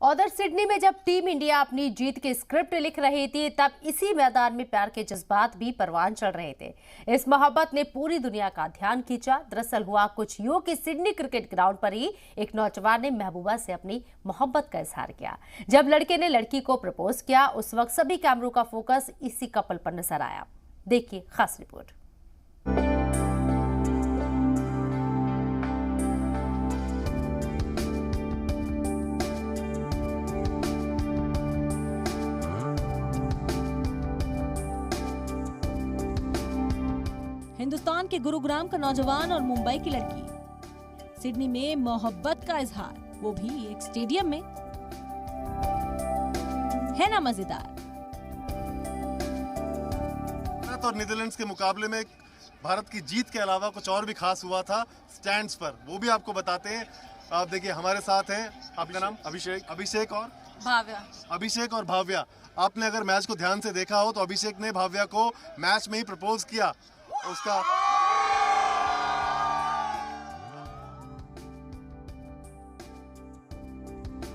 उधर सिडनी में जब टीम इंडिया अपनी जीत की स्क्रिप्ट लिख रही थी, तब इसी मैदान में प्यार के जज्बात भी परवान चढ़ रहे थे। इस मोहब्बत ने पूरी दुनिया का ध्यान खींचा। दरअसल हुआ कुछ यूं कि सिडनी क्रिकेट ग्राउंड पर ही एक नौजवान ने महबूबा से अपनी मोहब्बत का इजहार किया। जब लड़के ने लड़की को प्रपोज किया, उस वक्त सभी कैमरों का फोकस इसी कपल पर नजर आया। देखिए खास रिपोर्ट। हिंदुस्तान के गुरुग्राम का नौजवान और मुंबई की लड़की, सिडनी में मोहब्बत का इजहार, वो भी एक स्टेडियम में। है ना मजेदार। भारत और नीदरलैंड्स के मुकाबले में भारत की जीत के अलावा कुछ और भी खास हुआ था स्टैंड्स पर, वो भी आपको बताते हैं। आप देखिए हमारे साथ हैं, आपका नाम? अभिषेक और भाव्या। अभिषेक और भाव्या, आपने अगर मैच को ध्यान से देखा हो तो अभिषेक ने भाव्या को मैच में ही प्रपोज किया। उसका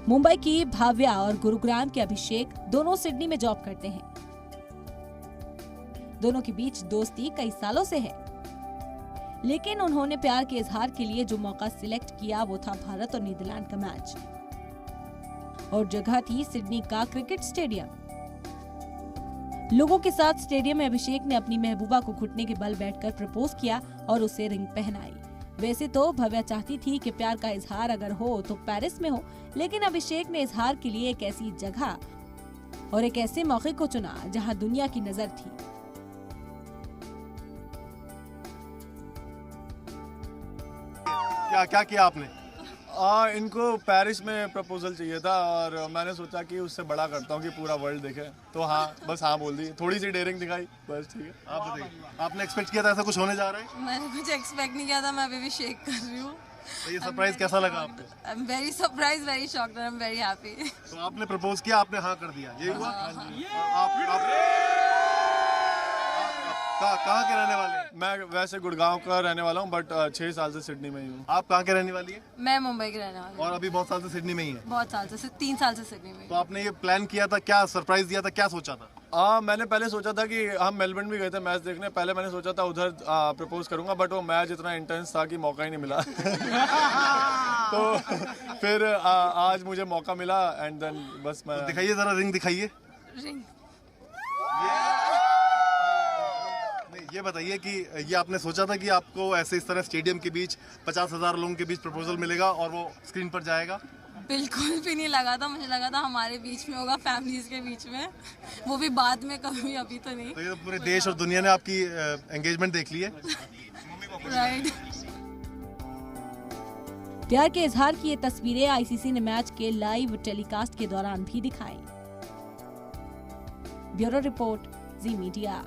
मुंबई की भाव्या और गुरुग्राम के अभिषेक दोनों सिडनी में जॉब करते हैं। दोनों के बीच दोस्ती कई सालों से है, लेकिन उन्होंने प्यार के इजहार के लिए जो मौका सिलेक्ट किया वो था भारत और नीदरलैंड का मैच, और जगह थी सिडनी का क्रिकेट स्टेडियम। लोगों के साथ स्टेडियम में अभिषेक ने अपनी महबूबा को घुटने के बल बैठकर प्रपोज किया और उसे रिंग पहनाई। वैसे तो भव्या चाहती थी कि प्यार का इजहार अगर हो तो पेरिस में हो, लेकिन अभिषेक ने इजहार के लिए एक ऐसी जगह और एक ऐसे मौके को चुना जहां दुनिया की नजर थी। क्या किया आपने? इनको पेरिस में प्रपोजल चाहिए था और मैंने सोचा कि उससे बड़ा करता हूँ कि पूरा वर्ल्ड देखे, तो हाँ बस हाँ बोल दी, थोड़ी सी डेयरिंग दिखाई, बस ठीक है। आप बताइए, आपने एक्सपेक्ट किया था ऐसा कुछ होने जा रहा है? मैंने कुछ एक्सपेक्ट नहीं किया था, मैं अभी भी शेक कर रही हूँ। तो ये सरप्राइज कैसा लगा आपको? I am very surprise, very shocked, I am very happy. तो आपने प्रपोज किया, आपने हाँ कर दिया, ये हुआ? आप कहाँ के रहने वाले हैं? मैं वैसे गुड़गांव का रहने वाला हूँ, बट 6 साल से सिडनी में ही हूँ। आप कहाँ के रहने वाली है? मैं मुंबई की रहने वाली हूँ। और अभी बहुत साल से सिडनी में ही है? बहुत साल से, 3 साल से सिडनी में। तो आपने ये प्लान किया था, क्या सरप्राइज दिया था, क्या सोचा था? मैंने पहले सोचा था कि हम मेलबर्न भी गए थे मैच देखने, पहले मैंने सोचा था उधर प्रपोज करूंगा, बट वो मैच इतना इंटेंस था कि मौका ही नहीं मिला। तो फिर आज मुझे मौका मिला एंड देन बस मैं तो दिखाइए जरा, रिंग दिखाइए। रिंग ये बताइए कि ये आपने सोचा था कि आपको ऐसे इस तरह स्टेडियम के बीच 50,000 लोगों के बीच प्रपोजल मिलेगा और वो स्क्रीन पर जाएगा? बिल्कुल भी नहीं लगा था, मुझे लगा था हमारे बीच में होगा, फैमिलीज के बीच में, वो भी बाद में, कभी अभी तो नहीं। तो ये तो पूरे देश और दुनिया ने आपकी एंगेजमेंट देख ली है। राइट। प्यार के इजहार की ये तस्वीरें आईसीसी ने मैच के लाइव टेलीकास्ट के दौरान भी दिखाई। ब्यूरो रिपोर्ट, जी मीडिया।